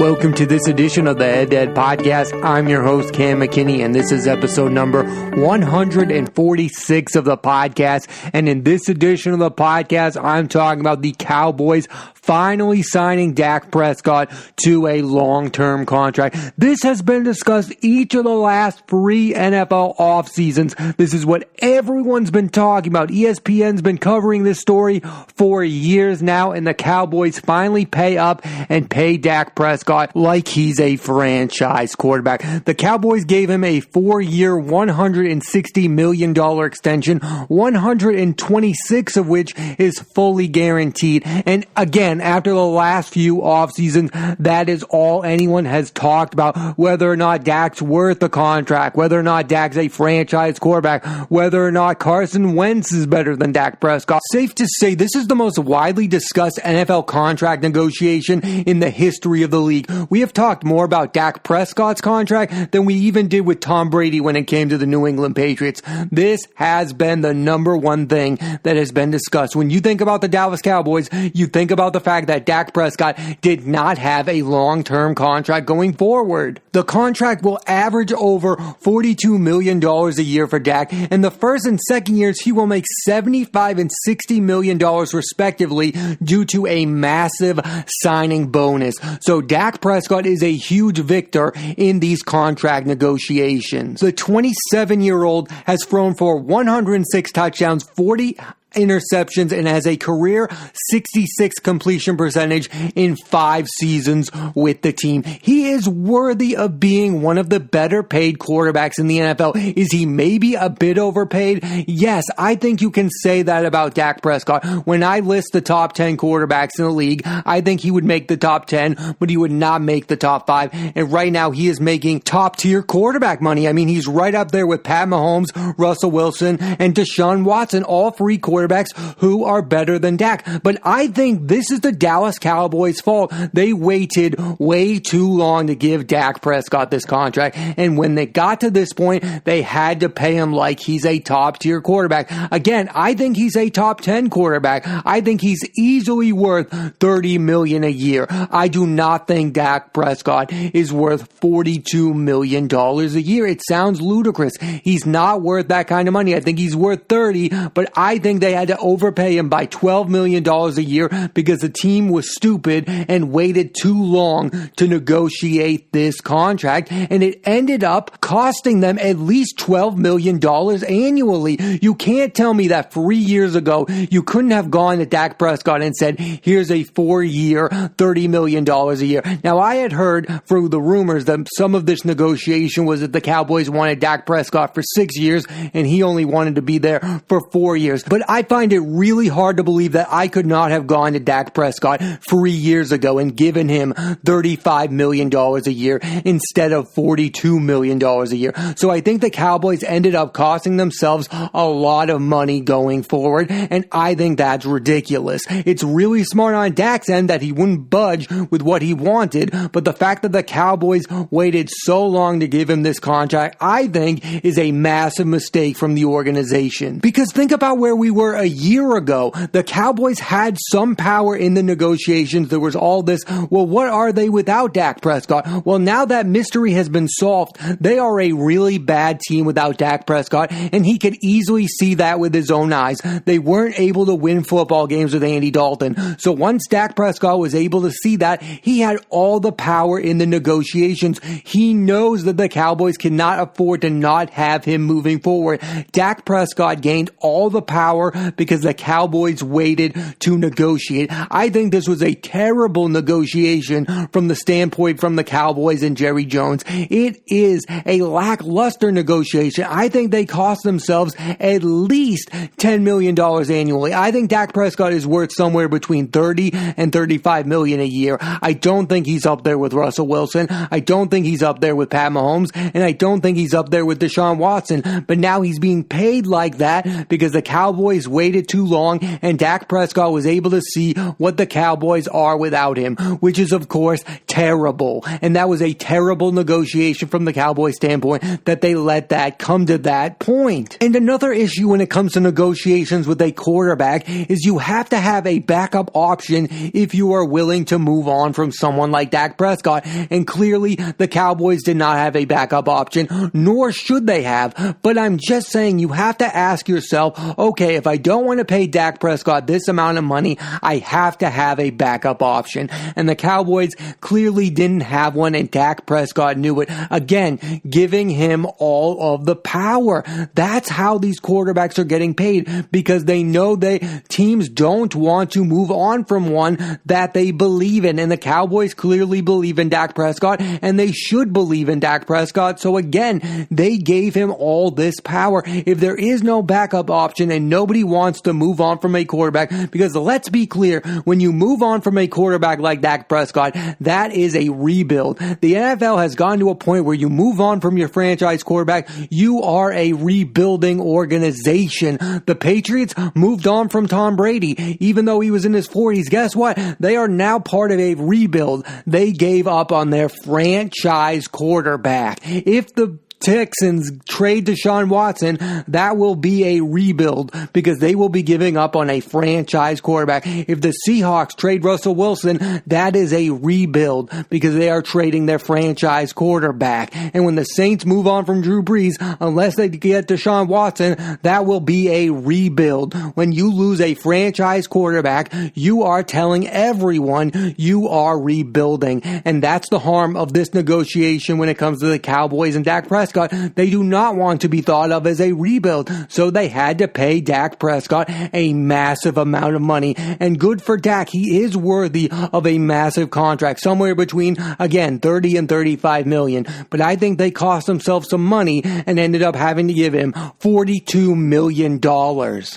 Welcome to this edition of the Head to Head Podcast. I'm your host, Cam McKinney, and this is episode number 146 of the podcast. And in this edition of the podcast, I'm talking about the Cowboys finally signing Dak Prescott to a long-term contract. This has been discussed each of the last 3 NFL off seasons. This is what everyone's been talking about. ESPN's been covering this story for years now, and the Cowboys finally pay up and pay Dak Prescott like he's a franchise quarterback. The Cowboys gave him a 4-year, $160 million extension, 126 of which is fully guaranteed. And again, after the last few off seasons, that is all anyone has talked about, whether or not Dak's worth the contract, whether or not Dak's a franchise quarterback, whether or not Carson Wentz is better than Dak Prescott. Safe to say, this is the most widely discussed NFL contract negotiation in the history of the league. We have talked more about Dak Prescott's contract than we even did with Tom Brady when it came to the New England Patriots. This has been the number one thing that has been discussed. When you think about the Dallas Cowboys, you think about the fact that Dak Prescott did not have a long-term contract going forward. The contract will average over $42 million a year for Dak, and the first and second years he will make $75 and $60 million respectively due to a massive signing bonus. So Dak Prescott is a huge victor in these contract negotiations. The 27-year-old has thrown for 106 touchdowns, 40 interceptions, and has a career 66 completion percentage in 5 seasons with the team. He is worthy of being one of the better paid quarterbacks in the NFL. Is he maybe a bit overpaid? Yes, I think you can say that about Dak Prescott. When I list the top 10 quarterbacks in the league, I think he would make the top 10, but he would not make the top 5. And right now he is making top tier quarterback money. I mean, he's right up there with Pat Mahomes, Russell Wilson, and Deshaun Watson, all 3 quarterbacks who are better than Dak. But I think this is the Dallas Cowboys' fault. They waited way too long to give Dak Prescott this contract, and when they got to this point, they had to pay him like he's a top-tier quarterback. Again, I think he's a top 10 quarterback. I think he's easily worth $30 million a year. I do not think Dak Prescott is worth $42 million a year. It sounds ludicrous. He's not worth that kind of money. I think he's worth 30, but I think they had to overpay him by $12 million a year because the team was stupid and waited too long to negotiate this contract, and it ended up costing them at least $12 million annually. You can't tell me that 3 years ago you couldn't have gone to Dak Prescott and said, here's a 4-year, $30 million a year. Now, I had heard through the rumors that some of this negotiation was that the Cowboys wanted Dak Prescott for 6 years and he only wanted to be there for 4 years. But I find it really hard to believe that I could not have gone to Dak Prescott 3 years ago and given him $35 million a year instead of $42 million a year. So I think the Cowboys ended up costing themselves a lot of money going forward, and I think that's ridiculous. It's really smart on Dak's end that he wouldn't budge with what he wanted, but the fact that the Cowboys waited so long to give him this contract, I think, is a massive mistake from the organization. Because think about where we were a year ago. The Cowboys had some power in the negotiations. There was all this, well, what are they without Dak Prescott? Well, now that mystery has been solved. They are a really bad team without Dak Prescott, and he could easily see that with his own eyes. They weren't able to win football games with Andy Dalton. So once Dak Prescott was able to see that, he had all the power in the negotiations. He knows that the Cowboys cannot afford to not have him moving forward. Dak Prescott gained all the power because the Cowboys waited to negotiate. I think this was a terrible negotiation from the standpoint from the Cowboys and Jerry Jones. It is a lackluster negotiation. I think they cost themselves at least $10 million annually. I think Dak Prescott is worth somewhere between $30 and $35 million a year. I don't think he's up there with Russell Wilson. I don't think he's up there with Pat Mahomes, and I don't think he's up there with Deshaun Watson. But now he's being paid like that because the Cowboys waited too long, and Dak Prescott was able to see what the Cowboys are without him, which is, of course, terrible. And that was a terrible negotiation from the Cowboys standpoint that they let that come to that point. And another issue when it comes to negotiations with a quarterback is you have to have a backup option if you are willing to move on from someone like Dak Prescott. And clearly, the Cowboys did not have a backup option, nor should they have. But I'm just saying you have to ask yourself, okay, if I don't want to pay Dak Prescott this amount of money, I have to have a backup option. And the Cowboys clearly didn't have one, and Dak Prescott knew it. Again, giving him all of the power. That's how these quarterbacks are getting paid, because they know teams don't want to move on from one that they believe in. And the Cowboys clearly believe in Dak Prescott, and they should believe in Dak Prescott. So again, they gave him all this power. If there is no backup option and nobody wants to move on from a quarterback, because let's be clear, when you move on from a quarterback like Dak Prescott, that is a rebuild. The NFL has gone to a point where you move on from your franchise quarterback, you are a rebuilding organization. The Patriots moved on from Tom Brady, even though he was in his 40s. Guess what? They are now part of a rebuild. They gave up on their franchise quarterback. If the Texans trade Deshaun Watson, that will be a rebuild, because they will be giving up on a franchise quarterback. If the Seahawks trade Russell Wilson, that is a rebuild, because they are trading their franchise quarterback. And when the Saints move on from Drew Brees, unless they get Deshaun Watson, that will be a rebuild. When you lose a franchise quarterback, you are telling everyone you are rebuilding. And that's the harm of this negotiation when it comes to the Cowboys and Dak Prescott. They do not want to be thought of as a rebuild, so they had to pay Dak Prescott a massive amount of money. And good for Dak. He is worthy of a massive contract, somewhere between, again, 30 and 35 million. But I think they cost themselves some money and ended up having to give him $42 million.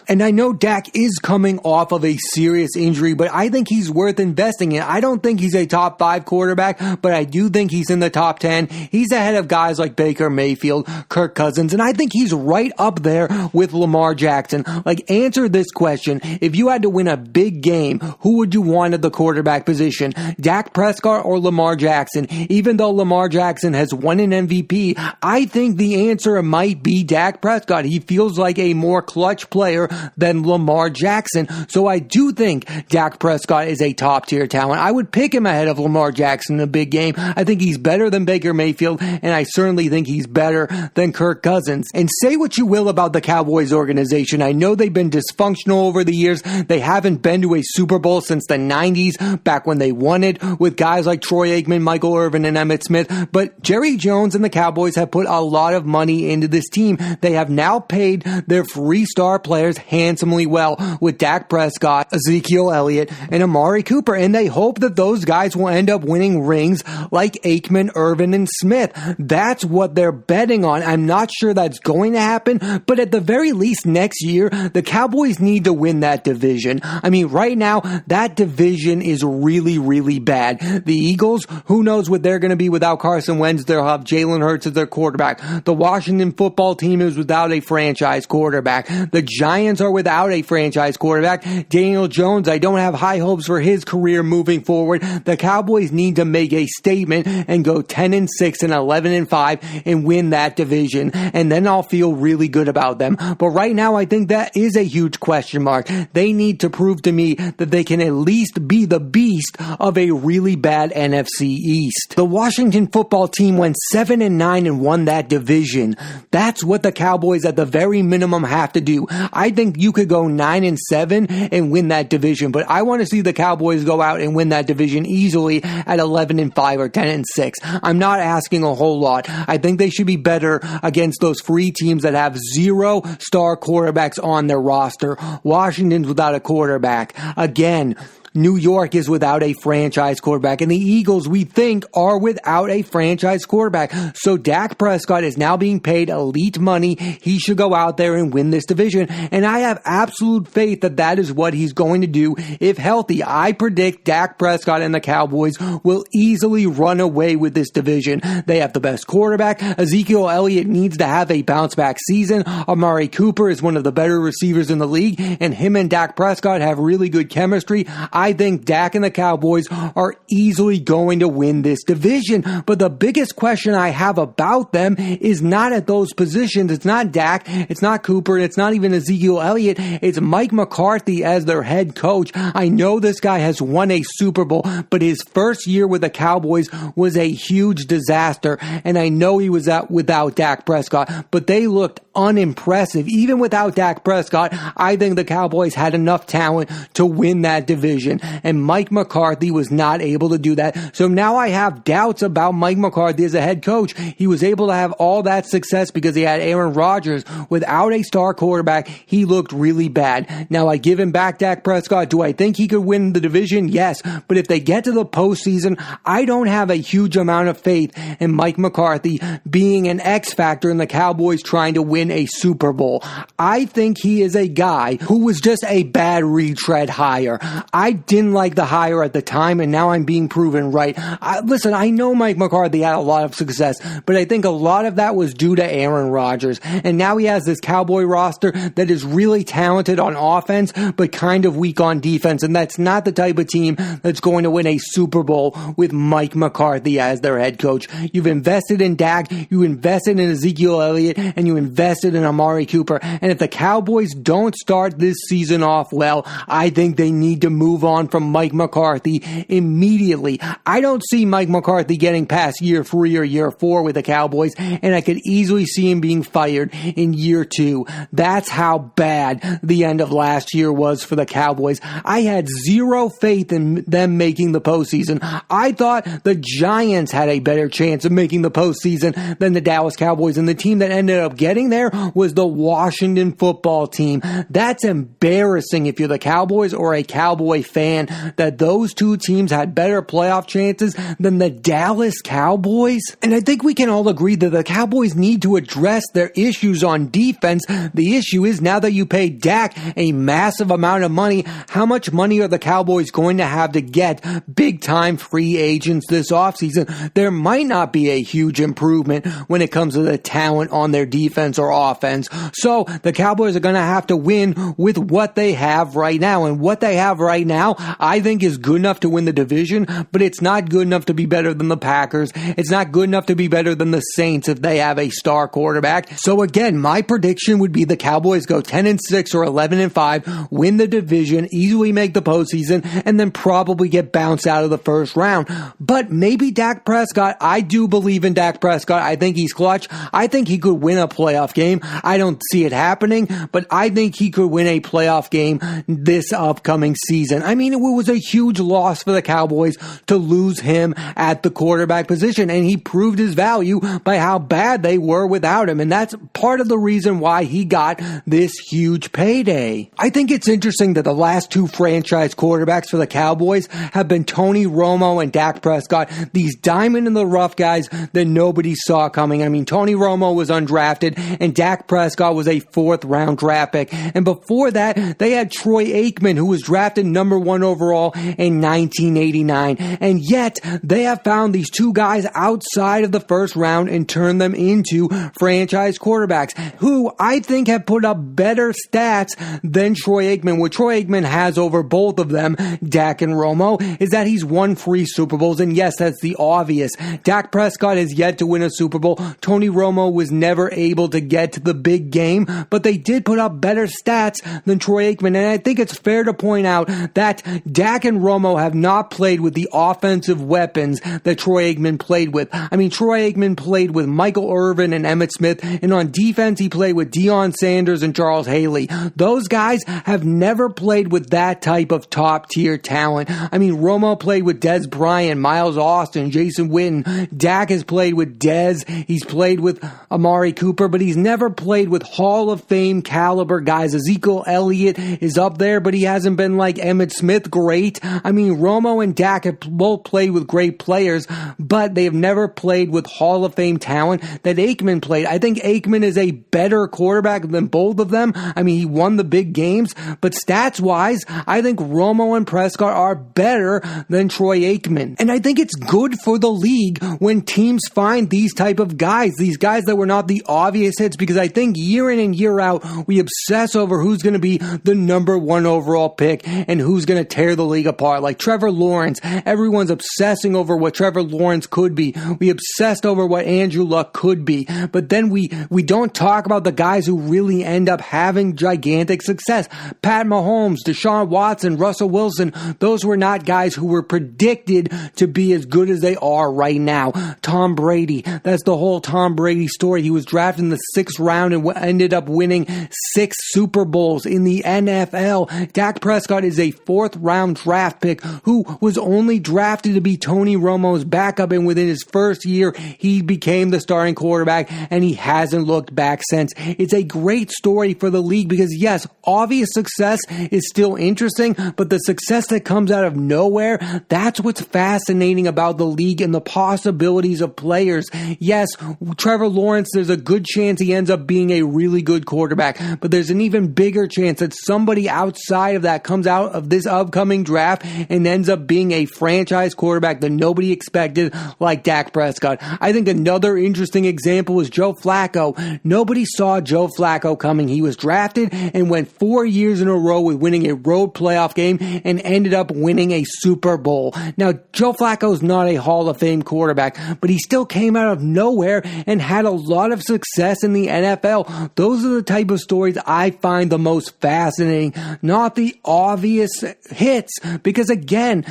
And I know Dak is coming off of a serious injury, but I think he's worth investing in. I don't think he's a top 5 quarterback, but I do think he's in the top 10. He's ahead of guys like Baker Mayfield, Kirk Cousins, and I think he's right up there with Lamar Jackson. Like, answer this question. If you had to win a big game, who would you want at the quarterback position? Dak Prescott or Lamar Jackson? Even though Lamar Jackson has won an MVP, I think the answer might be Dak Prescott. He feels like a more clutch player than Lamar Jackson. So I do think Dak Prescott is a top tier talent. I would pick him ahead of Lamar Jackson in a big game. I think he's better than Baker Mayfield, and I certainly think he's better than Kirk Cousins. And say what you will about the Cowboys organization. I know they've been dysfunctional over the years. They haven't been to a Super Bowl since the 90s, back when they won it with guys like Troy Aikman, Michael Irvin, and Emmitt Smith. But Jerry Jones and the Cowboys have put a lot of money into this team. They have now paid their free star players handsomely well with Dak Prescott, Ezekiel Elliott, and Amari Cooper. And they hope that those guys will end up winning rings like Aikman, Irvin, and Smith. That's what they're betting on. I'm not sure that's going to happen, but at the very least next year, the Cowboys need to win that division. I mean, right now, that division is really, really bad. The Eagles, who knows what they're going to be without Carson Wentz. They'll have Jalen Hurts as their quarterback. The Washington football team is without a franchise quarterback. The Giants are without a franchise quarterback. Daniel Jones, I don't have high hopes for his career moving forward. The Cowboys need to make a statement and go 10-6 and 11-5 and win that division, and then I'll feel really good about them. But right now, I think that is a huge question mark. They need to prove to me that they can at least be the beast of a really bad NFC East. The Washington football team went 7-9 and won that division. That's what the Cowboys at the very minimum have to do. I think you could go 9-7 and win that division, but I want to see the Cowboys go out and win that division easily at 11-5 or 10-6. I'm not asking a whole lot. I think they should be better against those free teams that have 0 star quarterbacks on their roster. Washington's without a quarterback. Again, New York is without a franchise quarterback, and the Eagles, we think, are without a franchise quarterback. So Dak Prescott is now being paid elite money. He should go out there and win this division, and I have absolute faith that that is what he's going to do if healthy. I predict Dak Prescott and the Cowboys will easily run away with this division. They have the best quarterback. Ezekiel Elliott needs to have a bounce-back season. Amari Cooper is one of the better receivers in the league, and him and Dak Prescott have really good chemistry. I think Dak and the Cowboys are easily going to win this division. But the biggest question I have about them is not at those positions. It's not Dak, it's not Cooper, and it's not even Ezekiel Elliott. It's Mike McCarthy as their head coach. I know this guy has won a Super Bowl, but his first year with the Cowboys was a huge disaster, and I know he was out without Dak Prescott, but they looked unimpressive. Even without Dak Prescott, I think the Cowboys had enough talent to win that division, and Mike McCarthy was not able to do that. So now I have doubts about Mike McCarthy as a head coach. He was able to have all that success because he had Aaron Rodgers. Without a star quarterback, he looked really bad. Now I give him back Dak Prescott. Do I think he could win the division? Yes. But if they get to the postseason, I don't have a huge amount of faith in Mike McCarthy being an X factor in the Cowboys trying to win a Super Bowl. I think he is a guy who was just a bad retread hire. I didn't like the hire at the time, and now I'm being proven right. Listen, I know Mike McCarthy had a lot of success, but I think a lot of that was due to Aaron Rodgers. And now he has this Cowboy roster that is really talented on offense, but kind of weak on defense. And that's not the type of team that's going to win a Super Bowl with Mike McCarthy as their head coach. You've invested in Dak, you invested in Ezekiel Elliott, and you invested in Amari Cooper. And if the Cowboys don't start this season off well, I think they need to move on from Mike McCarthy immediately. I don't see Mike McCarthy getting past year 3 or year 4 with the Cowboys, and I could easily see him being fired in year 2. That's how bad the end of last year was for the Cowboys. I had zero faith in them making the postseason. I thought the Giants had a better chance of making the postseason than the Dallas Cowboys, and the team that ended up getting there was the Washington football team. That's embarrassing if you're the Cowboys or a Cowboy fan, that those two teams had better playoff chances than the Dallas Cowboys. And I think we can all agree that the Cowboys need to address their issues on defense. The issue is, now that you pay Dak a massive amount of money, how much money are the Cowboys going to have to get big-time free agents this offseason? There might not be a huge improvement when it comes to the talent on their defense or offense. So the Cowboys are going to have to win with what they have right now. And what they have right now, I think, is good enough to win the division, but it's not good enough to be better than the Packers. It's not good enough to be better than the Saints if they have a star quarterback. So again, my prediction would be the Cowboys go 10-6 or 11-5, win the division, easily make the postseason, and then probably get bounced out of the first round. But maybe Dak Prescott, I do believe in Dak Prescott. I think he's clutch. I think he could win a playoff game. I don't see it happening, but I think he could win a playoff game this upcoming season. I mean, it was a huge loss for the Cowboys to lose him at the quarterback position, and he proved his value by how bad they were without him, and that's part of the reason why he got this huge payday. I think it's interesting that the last two franchise quarterbacks for the Cowboys have been Tony Romo and Dak Prescott, these diamond in the rough guys that nobody saw coming. I mean, Tony Romo was undrafted, and Dak Prescott was a 4th round draft pick. And before that, they had Troy Aikman, who was drafted number 1 overall in 1989. And yet, they have found these two guys outside of the first round and turned them into franchise quarterbacks, who I think have put up better stats than Troy Aikman. What Troy Aikman has over both of them, Dak and Romo, is that he's won 3 Super Bowls. And yes, that's the obvious. Dak Prescott has yet to win a Super Bowl. Tony Romo was never able to get to the big game, but they did put up better stats than Troy Aikman. And I think it's fair to point out that Dak and Romo have not played with the offensive weapons that Troy Aikman played with. I mean, Troy Aikman played with Michael Irvin and Emmitt Smith, and on defense he played with Deion Sanders and Charles Haley. Those guys have never played with that type of top-tier talent. I mean, Romo played with Dez Bryant, Miles Austin, Jason Witten. Dak has played with Dez. He's played with Amari Cooper, but he's never played with Hall of Fame caliber guys. Ezekiel Elliott is up there, but he hasn't been like Emmitt Smith great. I mean, Romo and Dak have both played with great players, but they have never played with Hall of Fame talent that Aikman played. I think Aikman is a better quarterback than both of them. I mean, he won the big games, but stats-wise, I think Romo and Prescott are better than Troy Aikman. And I think it's good for the league when teams find these type of guys, these guys that were not the obvious hits, because I think year in and year out, we obsess over who's going to be the number one overall pick and who's going to tear the league apart. Like Trevor Lawrence, everyone's obsessing over what Trevor Lawrence could be. We obsessed over what Andrew Luck could be, but then we don't talk about the guys who really end up having gigantic success. Pat Mahomes, Deshaun Watson, Russell Wilson, those were not guys who were predicted to be as good as they are right now. Tom Brady, that's the whole Tom Brady story. He was drafted in the 6th round and ended up winning 6 Super Bowls in the NFL. Dak Prescott is a 4th round draft pick who was only drafted to be Tony Romo's backup, and within his first year, he became the starting quarterback, and he hasn't looked back since. It's a great story for the league because, yes, obvious success is still interesting, but the success that comes out of nowhere, that's what's fascinating about the league and the possibilities of players. Yes, Trevor Lawrence, there's a good chance he ends up being a really good quarterback, but there's an even bigger chance that somebody outside of that comes out of this upcoming draft and ends up being a franchise quarterback that nobody expected, like Dak Prescott. I think another interesting example is Joe Flacco. Nobody saw Joe Flacco coming. He was drafted and went 4 years in a row with winning a road playoff game and ended up winning a Super Bowl. Now, Joe Flacco's not a Hall of Fame quarterback, but he still came out of nowhere and had a lot of success in the NFL. Those are the type of stories I find the most fascinating, not the obvious hits, because again,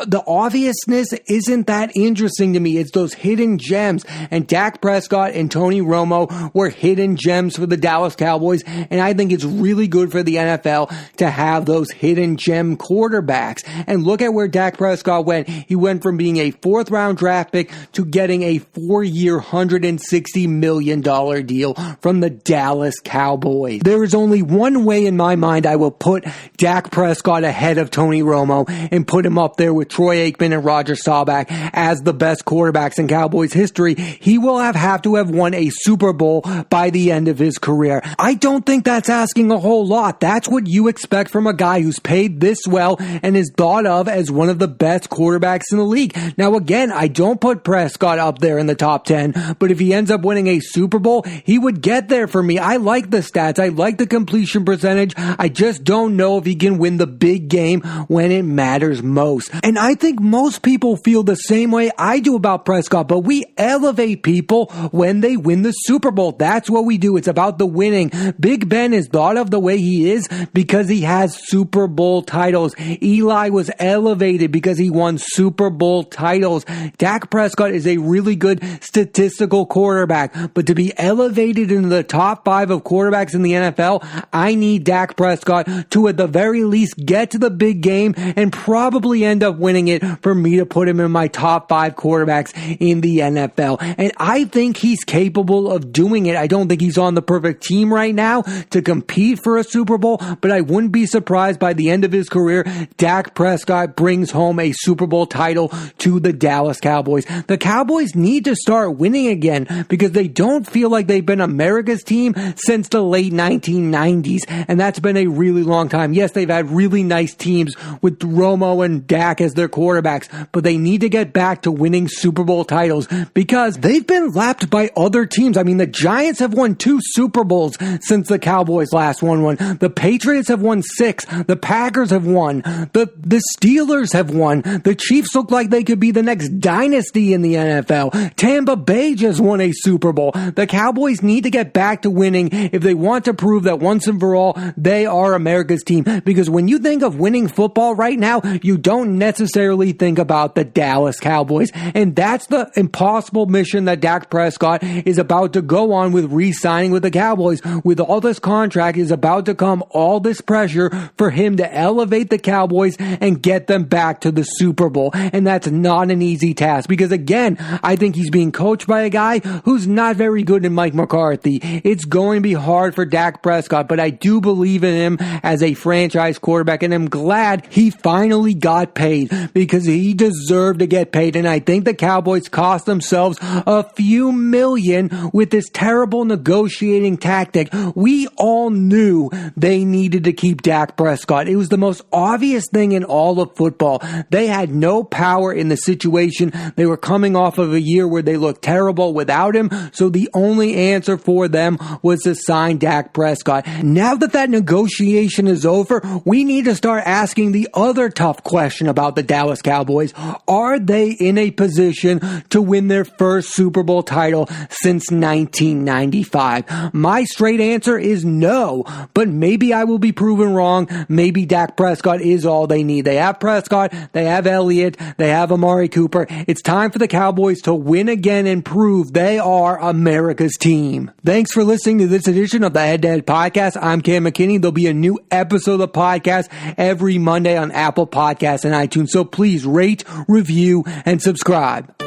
the obviousness isn't that interesting to me. It's those hidden gems, and Dak Prescott and Tony Romo were hidden gems for the Dallas Cowboys, and I think it's really good for the NFL to have those hidden gem quarterbacks. And look at where Dak Prescott went. He went from being a 4th round draft pick to getting a 4-year, $160 million deal from the Dallas Cowboys. There is only one way in my mind I will put Dak Prescott ahead of Tony Romo and put him up there with Troy Aikman and Roger Staubach as the best quarterbacks in Cowboys history. He will have to have won a Super Bowl by the end of his career. I don't think that's asking a whole lot. That's what you expect from a guy who's paid this well and is thought of as one of the best quarterbacks in the league. Now again, I don't put Prescott up there in the top 10, but if he ends up winning a Super Bowl, he would get there for me. I like the stats. I like the completion percentage. I just don't know if he can win the big game when it matters most. And I think most people feel the same way I do about Prescott, but we elevate people when they win the Super Bowl. That's what we do. It's about the winning. Big Ben is thought of the way he is because he has Super Bowl titles. Eli was elevated because he won Super Bowl titles. Dak Prescott is a really good statistical quarterback, but to be elevated into the top 5 of quarterbacks in the NFL, I need Dak Prescott to at the very least get to the big game and probably end up winning it for me to put him in my top 5 quarterbacks in the NFL. And I think he's capable of doing it. I don't think he's on the perfect team right now to compete for a Super Bowl, but I wouldn't be surprised by the end of his career, Dak Prescott brings home a Super Bowl title to the Dallas Cowboys. The Cowboys need to start winning again because they don't feel like they've been America's team since the late 1990s, and that's been a really long time. Yes, they've had really nice teams with Romo and Dak as their quarterbacks, but they need to get back to winning Super Bowl titles because they've been lapped by other teams. I mean, the Giants have won 2 Super Bowls since the Cowboys last won one. The Patriots have won 6. The Packers have won. The Steelers have won. The Chiefs look like they could be the next dynasty in the NFL. Tampa Bay just won a Super Bowl. The Cowboys need to get back to winning if they want to prove that once and for all, they are America's team. Because when you think of winning football right now, you don't necessarily think about the Dallas Cowboys. And that's the impossible mission that Dak Prescott is about to go on with re-signing with the Cowboys. With all this contract is about to come all this pressure for him to elevate the Cowboys and get them back to the Super Bowl. And that's not an easy task because again, I think he's being coached by a guy who's not very good in Mike McCarthy. McCarthy. It's going to be hard for Dak Prescott, but I do believe in him as a franchise quarterback, and I'm glad he finally got paid because he deserved to get paid. And I think the Cowboys cost themselves a few million with this terrible negotiating tactic. We all knew they needed to keep Dak Prescott. It was the most obvious thing in all of football. They had no power in the situation. They were coming off of a year where they looked terrible without him, so the only answer for them was to sign Dak Prescott. Now that negotiation is over, we need to start asking the other tough question about the Dallas Cowboys. Are they in a position to win their first Super Bowl title since 1995? My straight answer is no, but maybe I will be proven wrong. Maybe Dak Prescott is all they need. They have Prescott, they have Elliott, they have Amari Cooper. It's time for the Cowboys to win again and prove they are America's team. Thanks for listening to this edition of the Head to Head Podcast. I'm Cam McKinney. There'll be a new episode of the podcast every Monday on Apple Podcasts and iTunes. So please rate, review, and subscribe.